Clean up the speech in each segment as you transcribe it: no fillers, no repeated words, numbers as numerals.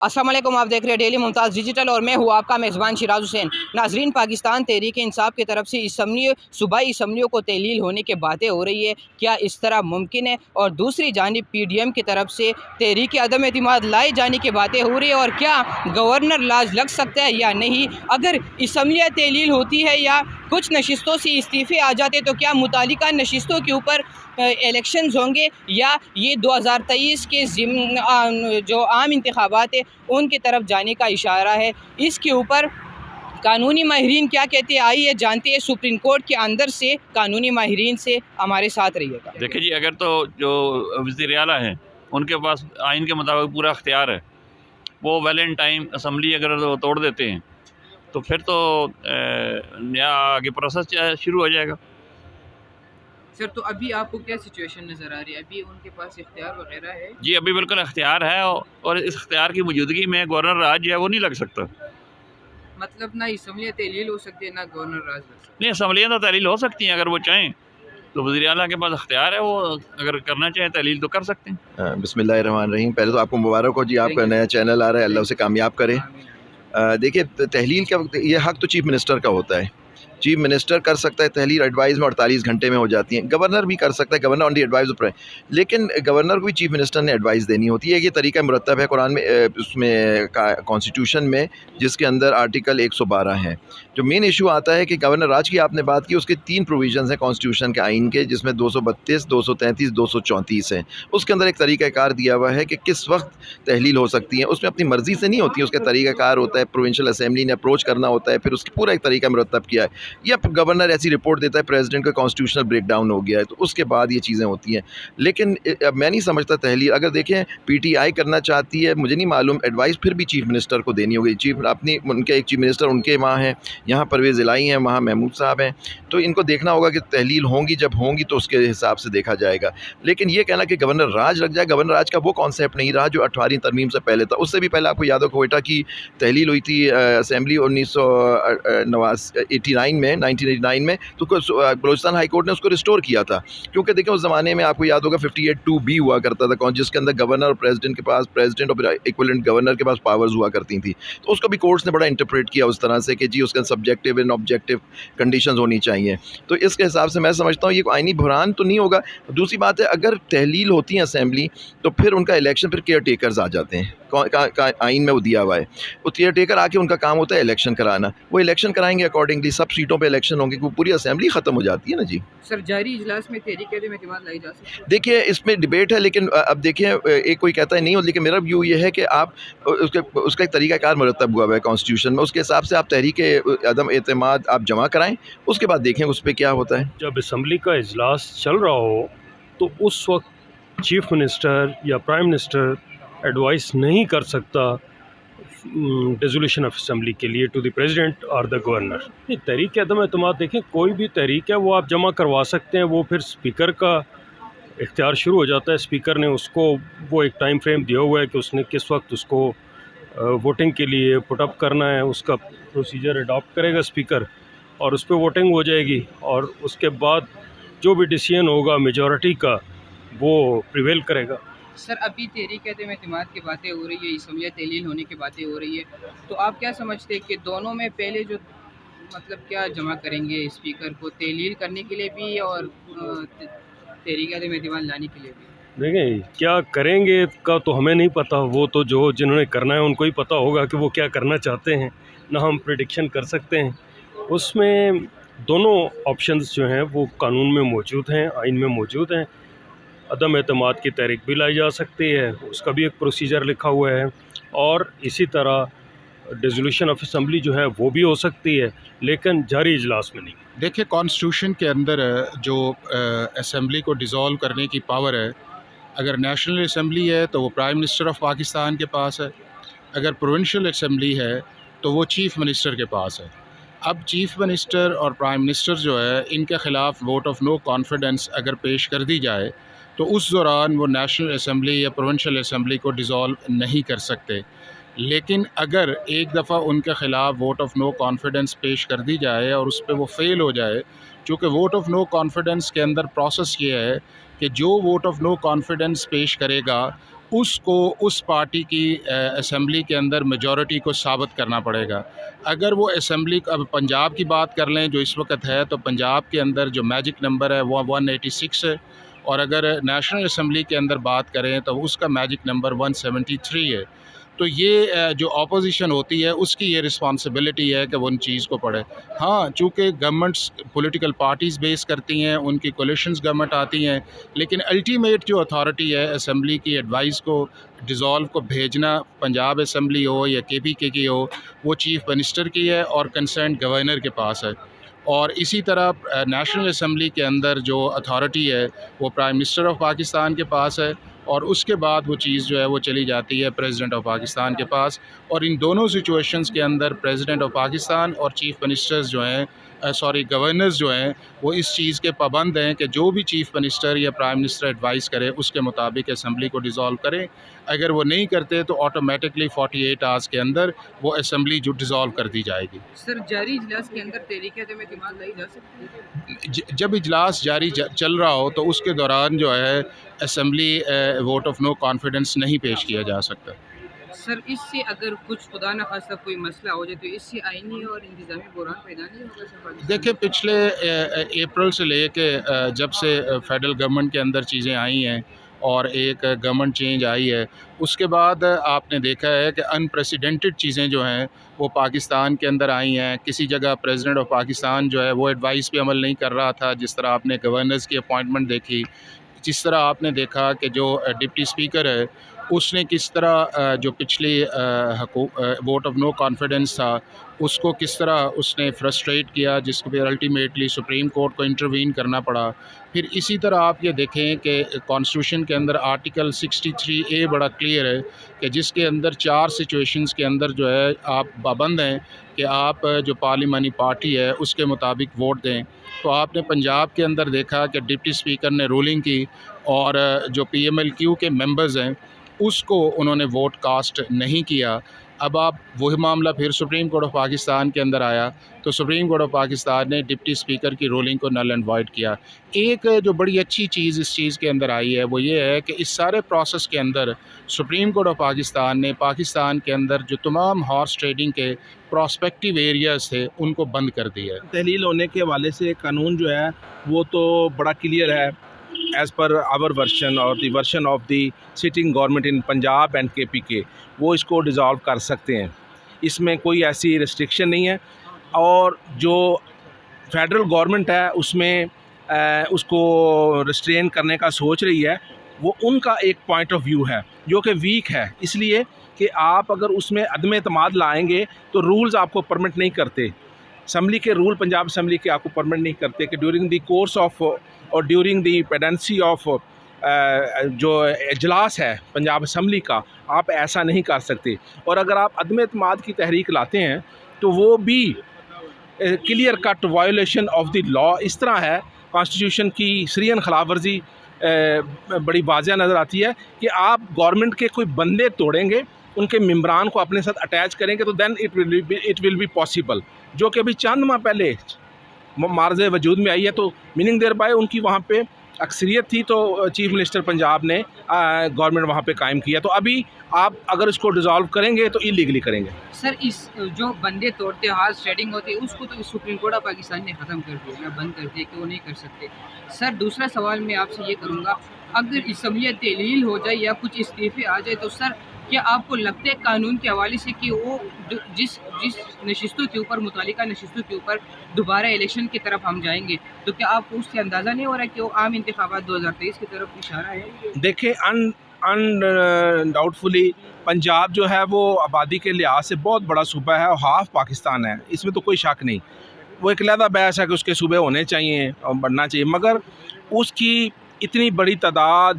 अस्सलाम वालेकुम, आप देख रहे हैं डेली मुमताज़ डिजिटल और मैं हूँ आपका मेज़बान शिराज हुसैन। नाजरीन, पाकिस्तान तहरीक इंसाफ की तरफ से सूबाई असम्बलियों को तहलील होने की बातें हो रही है, क्या इस तरह मुमकिन है? और दूसरी जानिब PDM की तरफ से तहरीक अदम एतमाद लाए जाने की बातें हो रही है, और क्या गवर्नर लाज लग सकता है या नहीं? अगर असम्बलियाँ तहलील होती है या कुछ नशिस्तों से इस्तीफ़े आ जाते तो क्या मुतालिका नशिस्तों के ऊपर इलेक्शंस होंगे, या ये 2023 के जो आम इंतखाबात है उनकी तरफ जाने का इशारा है? इसके ऊपर कानूनी माहिरीन क्या कहते हैं, आइए जानते हैं सुप्रीम कोर्ट के अंदर से कानूनी माहिरीन से। हमारे साथ रहिएगा। देखिए जी, अगर तो जो वज़ीर आला हैं उनके पास आइन के मुताबिक पूरा अख्तियार है, वो वेल इन टाइम असम्बली अगर वो तोड़ देते हैं तो फिर तो नया आगे प्रोसेस शुरू हो जाएगा। सर, तो अभी आपको क्या सिचुएशन नज़र आ रही है? अभी उनके पास इख्तियार वगैरह है? जी, अभी बिल्कुल अख्तियार है, और इस अख्तियार की मौजूदगी में गवर्नर राज जो है वो नहीं लग सकता। मतलब ना असम्बलियाँ तहलील हो सकती है, ना गवर्नर राज लग सकता नहीं, असम्बलियाँ तो तहलील हो सकती हैं अगर वो चाहें, तो वज़ीर आला के पास अख्तियार है, वो अगर करना चाहें तहलील तो कर सकते हैं। बिस्मिल्लाहिर्रहमानिर्रहीम। पहले तो आपको मुबारक हो जी, आपका नया चैनल आ रहा है, अल्लाह उसे कामयाब करे। है। देखिए, तहलील का ये हक़ तो चीफ़ मिनिस्टर का होता है। चीफ मिनिस्टर कर सकता है तहलील, एडवाइस में 48 घंटे में हो जाती है। गवर्नर भी कर सकता है, governor on the advice of prime, लेकिन गवर्नर को भी चीफ मिनिस्टर ने एडवाइस देनी होती है। ये तरीका मुरतब है कुरान में, उसमें कॉन्स्टिट्यूशन में, जिसके अंदर आर्टिकल 112 है। जो मेन इशू आता है कि गवर्नर राज की आपने बात की, उसके 3 प्रोविजंस हैं कॉन्स्टिट्यूशन के आइन के, जिसमें 232, 233, 234 है। उसके अंदर एक तरीक़ाकार दिया हुआ है कि किस वक्त तहलील हो सकती है। उसमें अपनी मर्ज़ी से नहीं होती है, उसका तरीक़ाकार होता है, प्रोविंशियल असेंबली ने अप्रोच करना होता है, फिर उसकी पूरा एक तरीका मुरतब किया है। या गवर्नर ऐसी रिपोर्ट देता है प्रेसिडेंट का कॉन्स्टिट्यूशनल ब्रेकडाउन हो गया है, तो उसके बाद ये चीज़ें होती हैं। लेकिन अब मैं नहीं समझता तहलील, अगर देखें PTI करना चाहती है, मुझे नहीं मालूम, एडवाइस फिर भी चीफ मिनिस्टर को देनी होगी। उनके एक चीफ मिनिस्टर उनके वहाँ हैं, यहाँ परवेज़ इलाही हैं, वहाँ महमूद साहब हैं, तो इनको देखना होगा कि तहलील होंगी, जब होंगी तो उसके हिसाब से देखा जाएगा। लेकिन ये कहना कि गवर्नर राज लग जाए, गवर्नर राज का वो कॉन्सेप्ट नहीं रहा जो 18वीं तरमीम से पहले था। उससे भी पहले आपको याद हो कोयटा की तहलील हुई थी असेंबली 1989 में, तो बलूचिस्तान हाई कोर्ट ने उसको रिस्टोर किया था। क्योंकि देखिए, उस ज़माने में आपको याद होगा 58(2)B हुआ करता था, जिसके अंदर गवर्नर और प्रेसिडेंट के पास, प्रेसिडेंट और इक्विवेलेंट गवर्नर के पास पावर्स हुआ करती थी। तो उसको भी कोर्ट्स ने बड़ा इंटरप्रेट किया उस तरह से कि जी उसका सब्जेक्टिव एंड ऑब्जेक्टिव कंडीशंस होनी चाहिए। तो इसके हिसाब से मैं समझता हूँ ये आइनी बुहरान तो नहीं होगा। दूसरी बात है, अगर तहलील होती है असेंबली तो फिर उनका इलेक्शन, फिर केयर टेकर्स आ जाते हैं, आइन में वो दिया हुआ है। वो केयर टेकर आके उनका काम होता है इलेक्शन कराना, वो इलेक्शन कराएंगे अकॉर्डिंगली, सब सीटों पे इलेक्शन होंगे, वो पूरी असेंबली ख़त्म हो जाती है ना जी। सर, जारी इजलास में तहरीक अदम एतमाद लाई जा सकती है? देखिए, इसमें डिबेट है, लेकिन अब देखिए, एक कोई कहता है नहीं हो, लेकिन मेरा व्यू ये है कि आप उसका एक तरीक़ाकार मुरतब हुआ है कॉन्स्टिट्यूशन में, उसके हिसाब से आप तहरीक अदम एतमाद आप जमा कराएं, उसके बाद देखें उस पर क्या होता है। जब असम्बली का इजलास चल रहा हो तो उस वक्त चीफ मिनिस्टर या प्राइम मिनिस्टर एडवाइस नहीं कर सकता रेजोल्यूशन ऑफ असम्बली के लिए टू द प्रेसिडेंट और द गवर्नर। ये तहरीक अदम एतमाद, देखें, कोई भी तहरीक है वो आप जमा करवा सकते हैं, वो फिर स्पीकर का इख्तियार शुरू हो जाता है। स्पीकर ने उसको वो एक टाइम फ्रेम दिया हुआ है कि उसने किस वक्त उसको वोटिंग के लिए पुटअप करना है, उसका प्रोसीजर अडॉप्ट करेगा स्पीकर, और उस पर वोटिंग हो जाएगी, और उसके बाद जो भी डिसीजन होगा मेजॉरिटी का वो प्रिवेल करेगा। सर, अभी तहरीक अदम एतमाद की बातें हो रही है, असम्बलियाँ तहलील होने की बातें हो रही है, तो आप क्या समझते हैं कि दोनों में पहले जो मतलब क्या जमा करेंगे स्पीकर को तहलील करने के लिए भी और तहरीक अदम एतमाद लाने के लिए भी? देखें, क्या करेंगे का तो हमें नहीं पता, वो तो जो जिन्होंने करना है उनको ही पता होगा कि वो क्या करना चाहते हैं, ना हम प्रेडिक्शन कर सकते हैं। उसमें दोनों ऑप्शंस जो हैं वो कानून में मौजूद हैं, आइन में मौजूद हैं। अदम एतमाद की तहरीक भी लाई जा सकती है, उसका भी एक प्रोसीजर लिखा हुआ है, और इसी तरह डिसोल्यूशन ऑफ असम्बली जो है वो भी हो सकती है, लेकिन जारी इजलास में नहीं। देखिए, कॉन्स्टिट्यूशन के अंदर जो असम्बली को डिज़ोल्व करने की पावर है, अगर नेशनल असम्बली है तो वो प्राइम मिनिस्टर ऑफ पाकिस्तान के पास है, अगर प्रोविंशियल असम्बली है तो वो चीफ़ मिनिस्टर के पास है। अब चीफ़ मिनिस्टर और प्राइम मिनिस्टर जो है, इनके ख़िलाफ़ वोट ऑफ नो कॉन्फिडेंस अगर पेश कर दी जाए तो उस दौरान वो नेशनल असम्बली या प्रोविंशियल असम्बली को डिज़ोल्व नहीं कर सकते। लेकिन अगर एक दफ़ा उनके ख़िलाफ़ वोट ऑफ नो कॉन्फिडेंस पेश कर दी जाए और उस पर वो फ़ेल हो जाए, चूँकि वोट ऑफ नो कॉन्फिडेंस के अंदर प्रोसेस ये है कि जो वोट ऑफ नो कॉन्फिडेंस पेश करेगा उसको उस पार्टी की असम्बली के अंदर मेजॉरिटी को साबित करना पड़ेगा। अगर वो असम्बली, अब पंजाब की बात कर लें जो इस वक्त है, तो पंजाब के अंदर जो मैजिक नंबर है वो 186 है, और अगर नेशनल असम्बली के अंदर बात करें तो उसका मैजिक नंबर 173 है। तो ये जो अपोजिशन होती है उसकी ये रिस्पॉन्सिबिलिटी है कि वो उन चीज़ को पढ़े। हाँ, चूँकि गवर्नमेंट्स पॉलिटिकल पार्टीज़ बेस करती हैं, उनकी कोलिशंस गवर्नमेंट आती हैं, लेकिन अल्टीमेट जो अथॉरिटी है असम्बली की एडवाइस को डिज़ोल्व को भेजना, पंजाब असम्बली हो या KPK की हो, वो चीफ़ मिनिस्टर की है और कंसर्न गवर्नर के पास है। और इसी तरह नेशनल असम्बली के अंदर जो अथॉरिटी है वो प्राइम मिनिस्टर ऑफ पाकिस्तान के पास है, और उसके बाद वो चीज़ जो है वो चली जाती है प्रेसिडेंट ऑफ पाकिस्तान के पास। और इन दोनों सिचुएशंस के अंदर प्रेसिडेंट ऑफ पाकिस्तान और चीफ़ मिनिस्टर्स जो हैं गवर्नर्स जो हैं वो इस चीज़ के पाबंद हैं कि जो भी चीफ़ मिनिस्टर या प्राइम मिनिस्टर एडवाइस करे उसके मुताबिक असम्बली को डिज़ोल्व करें। अगर वो नहीं करते तो ऑटोमेटिकली 48 आवर्स के अंदर वो असम्बली जो डिज़ोल्व कर दी जाएगी। सर जारी इजलास के अंदर तहरीक-ए-एतमाद लाई जा सकती है? जब इजलास जारी चल रहा हो तो उसके दौरान जो है assembly vote of no confidence नहीं पेश किया जा सकता। सर इससे अगर कुछ खुदा न खास्ता कोई मसला हो जाए तो इससे आईनी और इंतज़ामी बहरान पैदा नहीं होगा सर पाकिस्तान में? देखिए, पिछले अप्रैल से लेके जब से फेडरल गवर्नमेंट के अंदर चीज़ें आई हैं और एक गवर्नमेंट चेंज आई है, उसके बाद आपने देखा है कि अनप्रेसिडेंटेड चीज़ें जो हैं वो पाकिस्तान के अंदर आई हैं। किसी जगह प्रेसिडेंट ऑफ पाकिस्तान जो है वो एडवाइस पे अमल नहीं कर रहा था, जिस तरह आपने गवर्नर्स की अपॉइंटमेंट देखी, जिस तरह आपने देखा कि जो डिप्टी स्पीकर है उसने किस तरह जो पिछली वोट ऑफ नो कॉन्फिडेंस था उसको किस तरह उसने फ्रस्ट्रेट किया, जिसको फिर अल्टीमेटली सुप्रीम कोर्ट को इंटरवीन करना पड़ा। फिर इसी तरह आप ये देखें कि कॉन्स्टिट्यूशन के अंदर आर्टिकल 63A बड़ा क्लियर है कि जिसके अंदर 4 सिचुएशंस के अंदर जो है आप पाबंद हैं कि आप जो पार्लिमानी पार्टी है उसके मुताबिक वोट दें। तो आपने पंजाब के अंदर देखा कि डिप्टी स्पीकर ने रूलिंग की और जो PMLQ के मेंबर्स हैं उसको उन्होंने वोट कास्ट नहीं किया। अब आप वही मामला फिर सुप्रीम कोर्ट ऑफ पाकिस्तान के अंदर आया तो सुप्रीम कोर्ट ऑफ पाकिस्तान ने डिप्टी स्पीकर की रूलिंग को नल एंड वॉइड किया। एक जो बड़ी अच्छी चीज़ इस चीज़ के अंदर आई है वो ये है कि इस सारे प्रोसेस के अंदर सुप्रीम कोर्ट ऑफ पाकिस्तान ने पाकिस्तान के अंदर जो तमाम हॉर्स ट्रेडिंग के प्रॉस्पेक्टिव एरियाज़ थे उनको बंद कर दिया है। तहलील होने के हवाले से कानून जो है वो तो बड़ा क्लियर है एज़ पर आवर वर्शन और the version of the sitting government in Punjab and KPK, वो इसको डिज़ोल्व कर सकते हैं। इसमें कोई ऐसी रिस्ट्रिक्शन नहीं है। और जो फेडरल गवर्नमेंट है उसमें उसको रिस्ट्रेन करने का सोच रही है, वो उनका एक पॉइंट ऑफ व्यू है जो कि वीक है, इसलिए कि आप अगर उसमें अदम एतमाद लाएंगे तो रूल्स आपको परमिट नहीं करते। असम्बली के रूल, पंजाब असम्बली के आपको परमिट नहीं करते कि ड्यूरिंग द कोर्स ऑफ और ड्यूरिंग द पेडेंसी ऑफ जो इजलास है पंजाब असम्बली का, आप ऐसा नहीं कर सकते। और अगर आप अदम एतमाद की तहरीक लाते हैं तो वो भी clear cut violation of the law इस तरह है, कॉन्स्टिट्यूशन की सरियन खिलाफ वर्जी बड़ी वाज़ह नज़र आती है कि आप गवर्नमेंट के कोई बंदे तोड़ेंगे, उनके मेम्बरान को अपने साथ अटैच करेंगे तो then it will be possible, जो कि अभी चंद माह पहले मार्ज़ वजूद में आई है। तो मीनिंग देयर बाय उनकी वहाँ पे अक्सरियत थी तो चीफ़ मिनिस्टर पंजाब ने गवर्नमेंट वहाँ पे कायम किया। तो अभी आप अगर इसको डिज़ोल्व करेंगे तो इलीगली करेंगे। सर इस जो बंदे तोड़ते हार्स ट्रेडिंग होती है उसको तो सुप्रीम कोर्ट ऑफ पाकिस्तान ने ख़त्म कर दिया, बंद कर दिया कि वो नहीं कर सकते। सर दूसरा सवाल मैं आपसे ये करूँगा, अगर इसम्बली तहलील हो जाए या कुछ इस्तीफ़े आ जाए तो सर क्या आपको लगता है कानून के हवाले से कि वो जिस नशिस्तों के ऊपर, मुतालिका नशिस्तों के ऊपर दोबारा इलेक्शन की तरफ हम जाएंगे, तो क्या आपको उससे अंदाज़ा नहीं हो रहा कि वो आम इंतखाबात 2023 की तरफ इशारा है? देखिए, अनडाउटफुली पंजाब जो है वो आबादी के लिहाज से बहुत बड़ा सूबा है और हाफ पाकिस्तान है, इसमें तो कोई शक नहीं। वो एक अलहदा बहस है कि उसके सूबे होने चाहिए और बढ़ना चाहिए, मगर उसकी इतनी बड़ी तादाद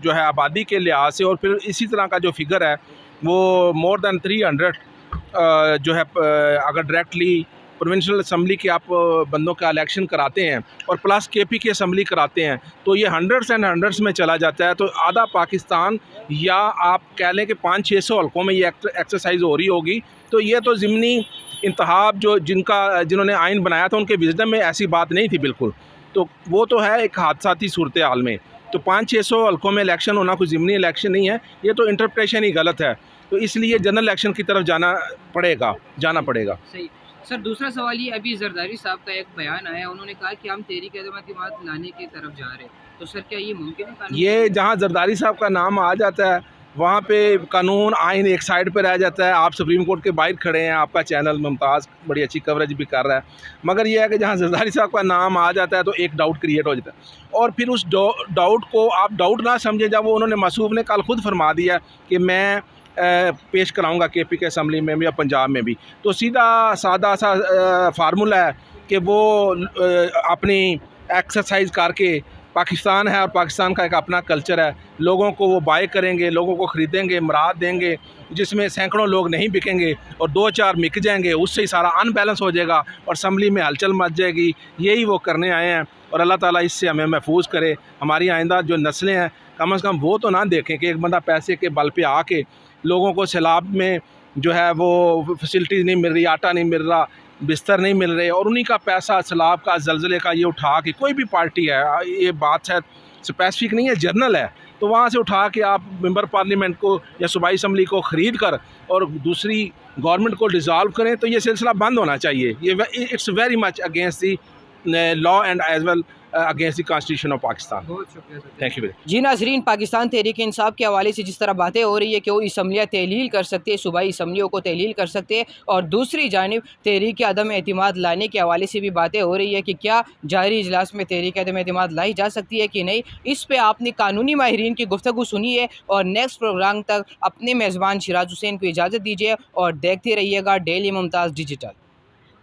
जो है आबादी के लिहाज से, और फिर इसी तरह का जो फिगर है वो मोर दैन 300 जो है, अगर डायरेक्टली प्रोविंशियल असम्बली के आप बंदों का इलेक्शन कराते हैं और प्लस KPK असम्बली कराते हैं तो ये हंड्रेड्स एंड हंड्रेड्स में चला जाता है। तो आधा पाकिस्तान, या आप कह लें कि 500-600 हल्कों में ये एक्सरसाइज हो रही होगी। तो ये तो ज़िमनी इंतखाब जो जिन्होंने आइन बनाया था उनके विजडम में ऐसी बात नहीं थी बिल्कुल। तो वो तो है एक हादसाती सूरत हाल में। तो 500-600 हल्कों में इलेक्शन होना कोई ज़िमनी इलेक्शन नहीं है, ये तो इंटरप्रेशन ही गलत है। तो इसलिए जनरल इलेक्शन की तरफ जाना पड़ेगा। सही। सर दूसरा सवाल ये, अभी जरदारी साहब का एक बयान आया, उन्होंने कहा कि हम तहरीक एतमाद लाने की तरफ जा रहे हैं, तो सर क्या ये मुमकिन है? ये जहाँ जरदारी साहब का नाम आ जाता है वहाँ पे कानून आइन एक साइड पे रह जाता है। आप सुप्रीम कोर्ट के बाहर खड़े हैं, आपका चैनल मुमताज़ बड़ी अच्छी कवरेज भी कर रहा है, मगर यह है कि जहाँ जरदारी साहब का नाम आ जाता है तो एक डाउट क्रिएट हो जाता है, और फिर उस डाउट को आप डाउट ना समझे। जब वो उन्होंने मसूफ ने कल खुद फरमा दिया कि मैं पेश कराऊंगा KP के असम्बली में भी या पंजाब में भी, तो सीधा सादा सा फार्मूला है कि वो अपनी एक्सरसाइज करके, पाकिस्तान है और पाकिस्तान का एक अपना कल्चर है, लोगों को वो बाय करेंगे, लोगों को ख़रीदेंगे, मराद देंगे, जिसमें सैकड़ों लोग नहीं बिकेंगे और 2-4 बिक जाएंगे, उससे ही सारा अनबैलेंस हो जाएगा और असम्बली में हलचल मच जाएगी। यही वो करने आए हैं और अल्लाह ताला इससे हमें महफूज करे। हमारी आइंदा जो नस्लें हैं कम से कम वो तो ना देखें कि एक बंदा पैसे के बल पे आके लोगों को सैलाब में जो है वो फैसिलिटीज़ नहीं मिल रही, आटा नहीं मिल रहा, बिस्तर नहीं मिल रहे, और उन्हीं का पैसा सैलाब का, ज़लज़ले का ये उठा के, कोई भी पार्टी है, ये बात शायद स्पेसिफिक नहीं है, जर्नल है, तो वहाँ से उठा के आप मेंबर पार्लियामेंट को या सूबाई असम्बली को ख़रीद कर और दूसरी गवर्नमेंट को डिज़ोल्व करें, तो ये सिलसिला बंद होना चाहिए। ये it's very much against the law and as well against the constitution of Pakistan. बहुत शुक्रिया सर। Thank you very. जी नाजरीन, पाकिस्तान तहरीक इंसाफ के हवाले से जिस तरह बातें हो रही है कि वो असम्बलियाँ तहलील कर सकते हैं, सूबाई असम्बलियों को तहलील कर सकते हैं, और दूसरी जानिब तहरीक के अदम एतमाद लाने के हवाले से भी बातें हो रही है कि क्या जारी इजलास में तहरीक अदम एतमाद लाई जा सकती है कि नहीं। इस पर आपने कानूनी माहिरीन की गुफ्तगू सुनी है, और नेक्स्ट प्रोग्राम तक अपने मेज़बान शिराज हुसैन को इजाज़त दीजिए और देखते रहिएगा डेली मुमताज़ डिजिटल।